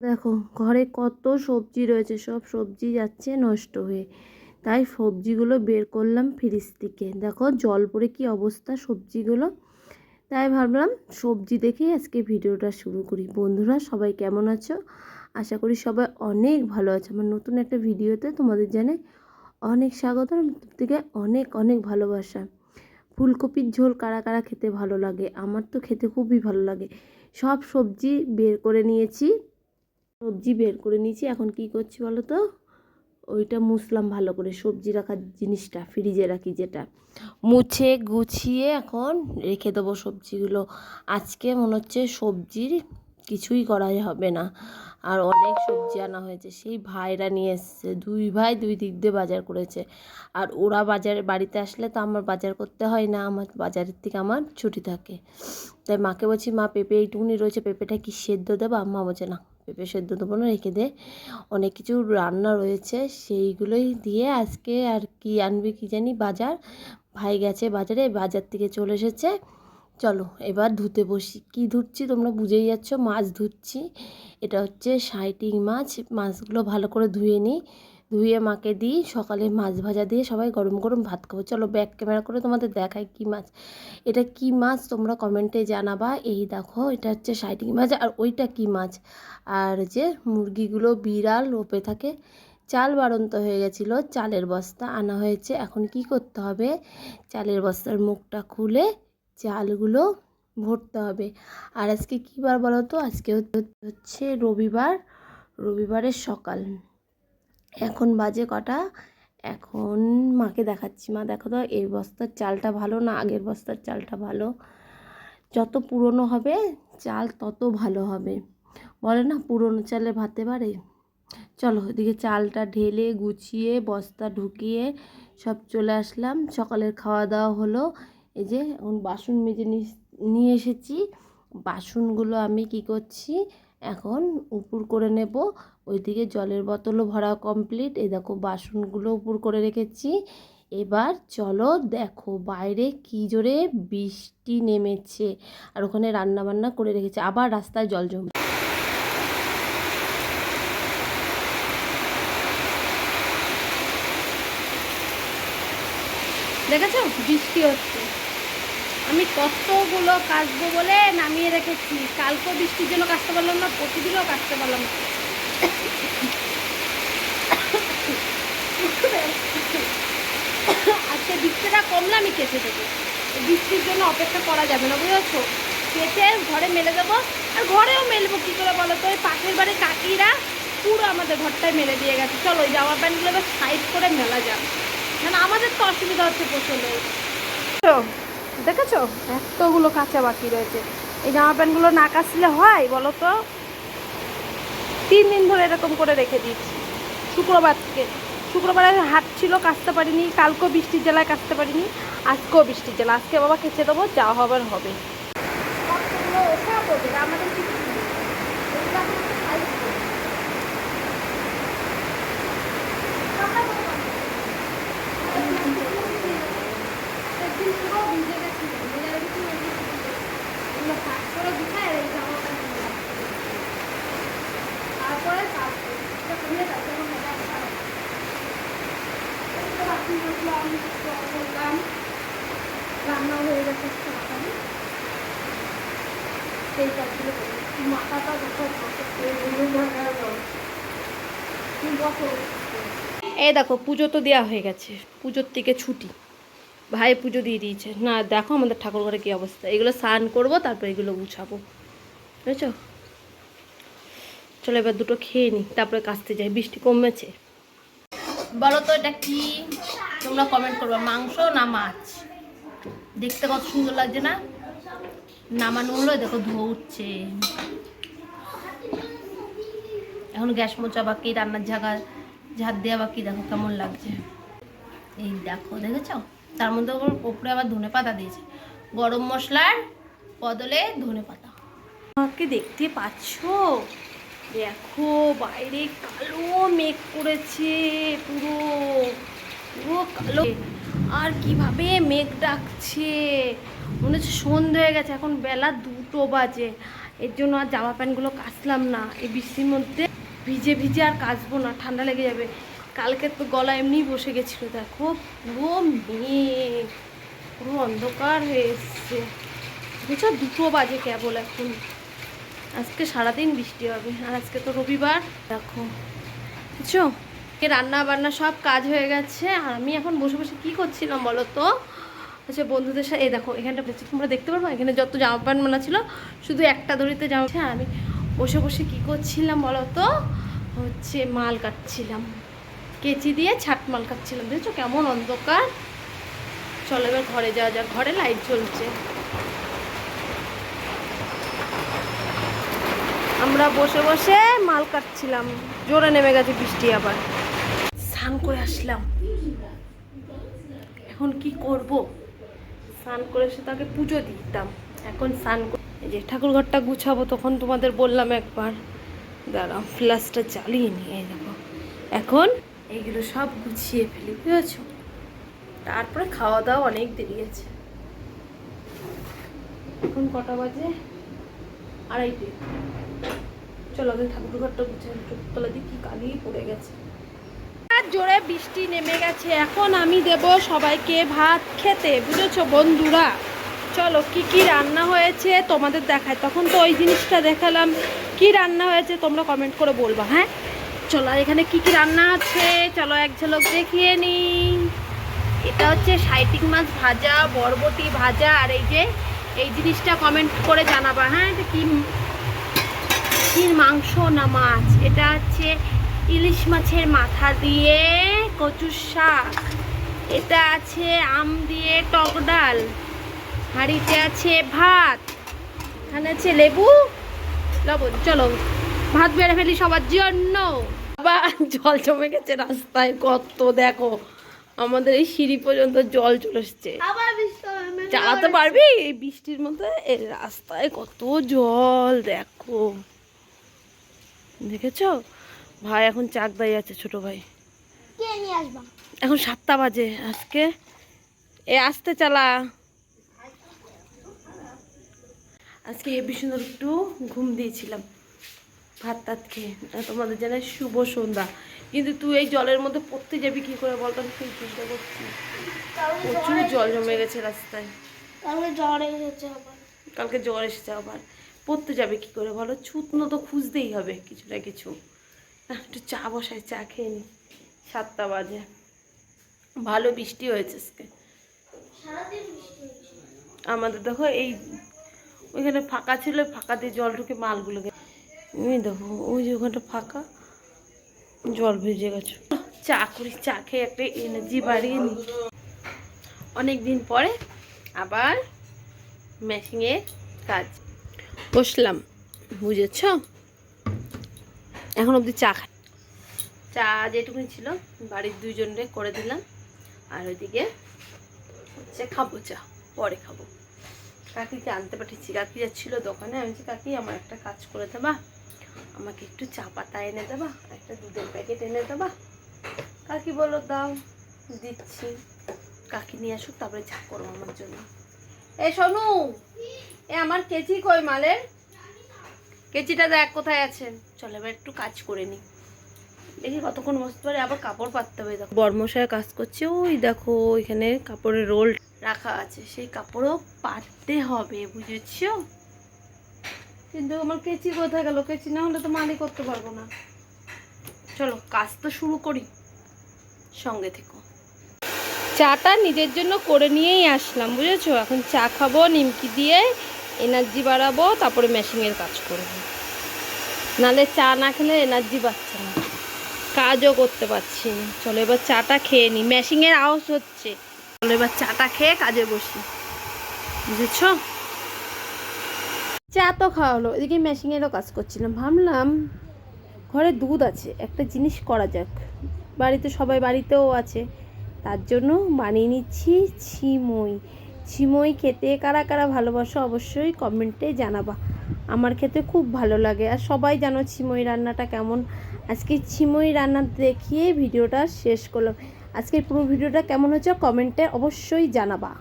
দেখো ঘরে কত সবজি রয়েছে, সব সবজি যাচ্ছে নষ্ট হয়ে। তাই সবজিগুলো বের করলাম ফ্রিজ থেকে। দেখো জল পড়ে কি অবস্থা সবজিগুলো। তাই ভাবলাম সবজি দেখেই আজকে ভিডিওটা শুরু করি। বন্ধুরা সবাই কেমন আছো? আশা করি সবাই অনেক ভালো আছে। আমার নতুন একটা ভিডিওতে তোমাদের জানাই অনেক স্বাগত, থেকে অনেক অনেক ভালোবাসা। ফুলকপির ঝোল কারা কারা খেতে ভালো লাগে? আমার তো খেতে খুবই ভালো লাগে। সব সবজি বের করে নিয়েছি, এখন কি করছি বলো তো, ওইটা মুছলাম ভালো করে, সবজি রাখার জিনিসটা ফ্রিজে রাখি, যেটা মুছে গুছিয়ে এখন রেখে দেবো সবজিগুলো। আজকে মনে হচ্ছে সবজির কিছুই করা হবে না। আর অনেক সবজি আনা হয়েছে, সেই ভাইরা নিয়ে এসছে, দুই ভাই দুই দিক দিয়ে বাজার করেছে। আর ওরা বাড়িতে আসলে তো আমার বাজার করতে হয় না, আমার বাজারের থেকে আমার ছুটি থাকে। তাই মাকে বলছি, মা পেঁপে এইটুকুনি রয়েছে, পেঁপেটা কি সেদ্ধ দেবো? আম্মা বলছে না, পেঁপে সেদ্ধ দেবো না, রেখে দে, অনেক কিছু রান্না রয়েছে সেইগুলোই দিয়ে আজকে। আর কি আনবে কি জানি বাজার, ভাই গেছে বাজারে, বাজার থেকে চলে এসেছে। চলো এবার ধুতে বসি। কি ধুচ্ছি তোমরা বুঝেই যাচ্ছ, মাছ ধুচ্ছি। এটা হচ্ছে সাইটিং মাছ। মাছগুলো ভালো করে ধুয়ে নিই, ধুয়ে মাকে দিই, সকালে মাছ ভাজা দিয়ে সবাই গরম গরম ভাত খাবো। চলো ব্যাক ক্যামেরা করে তোমাদের দেখাই কি মাছ। এটা কি মাছ তোমরা কমেন্টে জানাবা। এই দেখো এটা হচ্ছে সাইটিং মাছ। আর ওইটা কি মাছ? আর যে মুরগিগুলো বিড়াল রোপে থাকে, চাল বাড়ন্ত হয়ে গেছিলো, চালের বস্তা আনা হয়েছে। এখন কি করতে হবে, চালের বস্তার মুখটা খুলে চালগুলো ভরতে হবে। আর আজকে কী বার বলো তো, আজকে হচ্ছে রবিবারের সকাল। এখন বাজে কটা, এখন মাকে দেখাচ্ছি, মা দেখো তো এই বস্তার চালটা ভালো না আগের বস্তার চালটা ভালো? যত পুরনো হবে চাল তত ভালো হবে, বলে না পুরনো চালে ভাতে পারে। চলো এদিকে চালটা ঢেলে গুছিয়ে বস্তা ঢুকিয়ে সব চলে আসলাম। সকালের খাওয়া দাওয়া হলো। এই যে এখন বাসন মেজে নিয়ে এসেছি। বাসনগুলো আমি কি করছি এখন উপুর করে নেব। ওইদিকে জলের বোতলও ভরা কমপ্লিট। এই দেখো বাসনগুলো উপুর করে রেখেছি। এবার চলো দেখো বাইরে কি জোরে বৃষ্টি নেমেছে, আর ওখানে রান্না বান্না করে রেখেছে, আবার রাস্তায় জল জমে। দেখেছো বৃষ্টি হচ্ছে। আমি কতগুলো কাচবো বলে নামিয়ে রেখেছি, কালকেও বৃষ্টির জন্য কাচতে পারলাম না, প্রতিদিনও কাচতে পারলাম না। আজকে বৃষ্টিটা কমলে আমি কেচে দেবো, বৃষ্টির জন্য অপেক্ষা করা যাবে না, বুঝেছো? কেচে ঘরে মেলে দেবো। আর ঘরেও মেলবো কী করে বলো তো, ওই পাশের বাড়ির কাকিরা পুরো আমাদের ঘরটায় মেলে দিয়ে গেছে। চলো ওই জামা প্যান্টগুলো এবার সাইড করে মেলা যাবে, মানে আমাদের তো অসুবিধা হচ্ছে প্রচণ্ড। দেখেছো এতগুলো কাঁচা বাকি রয়েছে। এই জামা প্যান্টগুলো না কাচলে হয় বলো তো? 3 দিন ধরে এরকম করে রেখে দিচ্ছি। শুক্রবারে হাট ছিল, কাচতে পারিনি। কালকেও বৃষ্টির জেলায় কাচতে পারিনি, আজকেও বৃষ্টির জেলা। আজকে বাবা কেচে দেবো, যা হবার হবে। রান্না হয়ে গেছে তাড়াতাড়ি, সেই কাজগুলো মাথাটা এই দেখো পুজো তো দেওয়া হয়ে গেছে, পুজোর থেকে ছুটি, ভাই পুজো দিয়ে দিয়েছে। না দেখো আমাদের ঠাকুর ঘরে কী অবস্থা, এগুলো স্নান করবো তারপর এগুলো গুছাবো, বুঝেছো? চলো এবার দুটো খেয়ে নিই, তারপরে কাচতে যাই। বৃষ্টি কমেছে। বলো তো এটা কি, তোমরা কমেন্ট করবে, মাংস না মাছ? দেখতে কত সুন্দর লাগছে না? নামানো হলো, দেখো ধোয়া উঠছে। এখন গ্যাস মোচা বাকি, রান্নার ঝাড় দেওয়া বাকি। দেখো কেমন লাগছে, এই দেখো দেখেছ? তার মধ্যে ওপরে আবার ধনে পাতা দিয়েছে, গরম মশলার বদলে ধনে পাতা। আমাকে দেখতে পাচ্ছ? দেখো বাইরে কালো মেঘ করেছে, পুরো পুরো কালো। আর কিভাবে মেঘ ডাকছে, মনে হচ্ছে সন্ধে হয়ে গেছে। এখন বেলা 2টো বাজে, এর জন্য আর জামা প্যান্টগুলো কাচলাম না। এই বৃষ্টির মধ্যে ভিজে ভিজে আর কাচবো না, ঠান্ডা লেগে যাবে। কালকে তো গলা এমনিই বসে গেছিলো, দেখো পুরো মেঘ, পুরো অন্ধকার হয়ে এসছে। বুঝছো 2টো বাজে কেবল এখন। আজকে সারাদিন বৃষ্টি হবে, আর আজকে তো রবিবার। দেখো বুঝছো, রান্না বান্না সব কাজ হয়ে গেছে, আর আমি এখন বসে বসে কী করছিলাম বলো তো, আচ্ছা বন্ধুদের সাথে। এই দেখো এখানটা তোমরা দেখতে পারবো, এখানে যত জামা প্যান্ট মানা ছিল শুধু একটা দড়িতে জামা। হ্যাঁ, আমি বসে বসে কী করছিলাম বলো তো, হচ্ছে মাল কাটছিলাম, কেচি দিয়ে ছাট মাল কাটছিলাম। দেখছো কেমন অন্ধকার। চলো এবার ঘরে যাওয়া যাক, ঘরে লাইট জ্বলছে। আমরা বসে বসে মাল কাটছিলাম, জোরে নেমে গেছে বৃষ্টি। আবার স্নান করে আসলাম, এখন কি করব, স্নান করে এসে তাকে পুজো দিতাম। এখন স্নান করে এই যে ঠাকুর ঘরটা গুছাবো, তখন তোমাদের বললাম একবার। দাঁড়াও ফ্ল্যাশটা জ্বালিয়ে নিয়ে দেখো, এখন এইগুলো সব গুছিয়ে ফেলি, বুঝেছো? তারপরে খাওয়া দাওয়া অনেক দেরি আছে। এখন কটা বাজে? 2:30। চলো আগে ঠাকুর ঘরটা গুছিয়ে, তলা দিয়ে কি কালি পড়ে গেছে। জোরে বৃষ্টি নেমে গেছে, এখন আমি দেব সবাইকে ভাত খেতে, বুঝেছো বন্ধুরা? চলো কি কি রান্না হয়েছে তোমাদের দেখায়। তখন তো ওই জিনিসটা দেখালাম, কি রান্না হয়েছে তোমরা কমেন্ট করে বলবা। হ্যাঁ চলো, আর এখানে কি কি রান্না আছে চলো এক ঝলক দেখিয়ে নি। এটা হচ্ছে সাইটিং মাছ ভাজা, বরবটি ভাজা, আর এই যে এই জিনিসটা কমেন্ট করে জানাবা। হ্যাঁ এটা কি মাংস না মাছ? এটা হচ্ছে ইলিশ মাছের মাথা দিয়ে কচুর শাক। এটা আছে আম দিয়ে টক ডাল। হাঁড়িতে আছে ভাত, এখানে আছে লেবু লবণ। চলো ভাত বেড়ে ফেলি সবার জন্য। আবার জল জমে গেছে রাস্তায়, কত দেখো আমাদের এই সিঁড়ি পর্যন্ত জল চলে এসছে। চালাতে পারবি এই বৃষ্টির মধ্যে? এই রাস্তায় কত জল দেখো, দেখেছো? ভাই এখন চাকদাই আছে, ছোট ভাই। এখন 7টা বাজে আজকে। আসতে চালা। আজকে হেবি সুন্দর একটু ঘুম দিয়েছিলাম ভাত টাত খেয়ে। তোমাদের জানাই শুভ সন্ধ্যা। কিন্তু তুই এই জলের মধ্যে পড়তে যাবি কি করে বলতো, আমি সেই চিন্তা করছি। প্রচুর জল জমে গেছে রাস্তায়। কালকে জ্বর এসেছে আবার। পড়তে যাবে কি করে বলো? ছুতনো তো খুঁজতেই হবে কিছু না কিছু। একটু চা বসাই, চা খেয়ে নি। 7টা বাজে। ভালো বৃষ্টি হয়েছে আজকে আমাদের। দেখো এই ওইখানে ফাঁকা ছিল, ফাঁকা দিয়ে জল ঢুকে মালগুলোকে, ওই দেখো ওই যে ওখানটা ফাঁকা, জল ভেজে গেছে। চা করি, চা খেয়ে একটা এনার্জি বাড়িয়ে নি। অনেক দিন পরে আবার মেশিনের কাজ বসলাম, বুঝেছ? এখন অবধি চা খাই। চা যেটুকুনি ছিল বাড়ির 2জনরে করে দিলাম, আর ওইদিকে হচ্ছে খাবো চা, পরে খাবো। কাকিকে আনতে পাঠিয়েছি, কাকি যাচ্ছিল দোকানে। আমি বলছি কাকি আমার একটা কাজ করে দেবা, আমাকে একটু চা পাতা এনে দেবা, একটা দুধের প্যাকেট এনে দেবা। কাকি বললো দাও, দিচ্ছি। কাকি নিয়ে আসুক, তারপরে চা করবো আমার জন্য। এ শোনু, আমার কেচি কই? মালের কেচিটা দেখ কোথায় আছে। চলো এবার একটু কাজ করে নি, দেখি কতক্ষণ বসতে পারে। আবার কাপড় পাততে হবে। দেখো বর্মশায় কাজ করছে, ওই দেখো ওইখানে কাপড়ের রোল রাখা আছে, সেই কাপড়ও পাততে হবে, বুঝেছো? কিন্তু আমার কেচি কোথায় গেল? কেচি না হলে তো মালি করতে পারবো না। চলো কাজ তো শুরু করি, সঙ্গে থেকো। চাটা নিজের জন্য করে নিয়েই আসলাম, বুঝেছো? এখন চা খাবো নিমকি দিয়ে, এনার্জি বাড়াবো, তারপরে মেশিনের কাজ করবো। নাহলে চা না খেলে এনার্জি পাচ্ছে না, কাজও করতে পারছি না। চলো এবার চাটা খেয়ে নিই, মেশিনের আওয়াজ হচ্ছে। চলো এবার চাটা খেয়ে কাজে বসি, বুঝেছো? চা তো খাওয়া হলো, এদিকে মেশিনেরও কাজ করছিলাম। ভাবলাম ঘরে দুধ আছে, একটা জিনিস করা যাক। বাড়িতে সবাই বাড়িতেও আছে, তার জন্য বানিয়ে নিচ্ছি ছিমই। ছিমই খেতে কারা কারা ভালোবাসো অবশ্যই কমেন্টে জানাবা। আমার খেতে খুব ভালো লাগে, আর সবাই জানো ছিমই রান্নাটা কেমন। আজকে ছিমই রান্না দেখিয়ে ভিডিওটা শেষ করলাম। আজকের পুরো ভিডিওটা কেমন হচ্ছে কমেন্টে অবশ্যই জানাবা।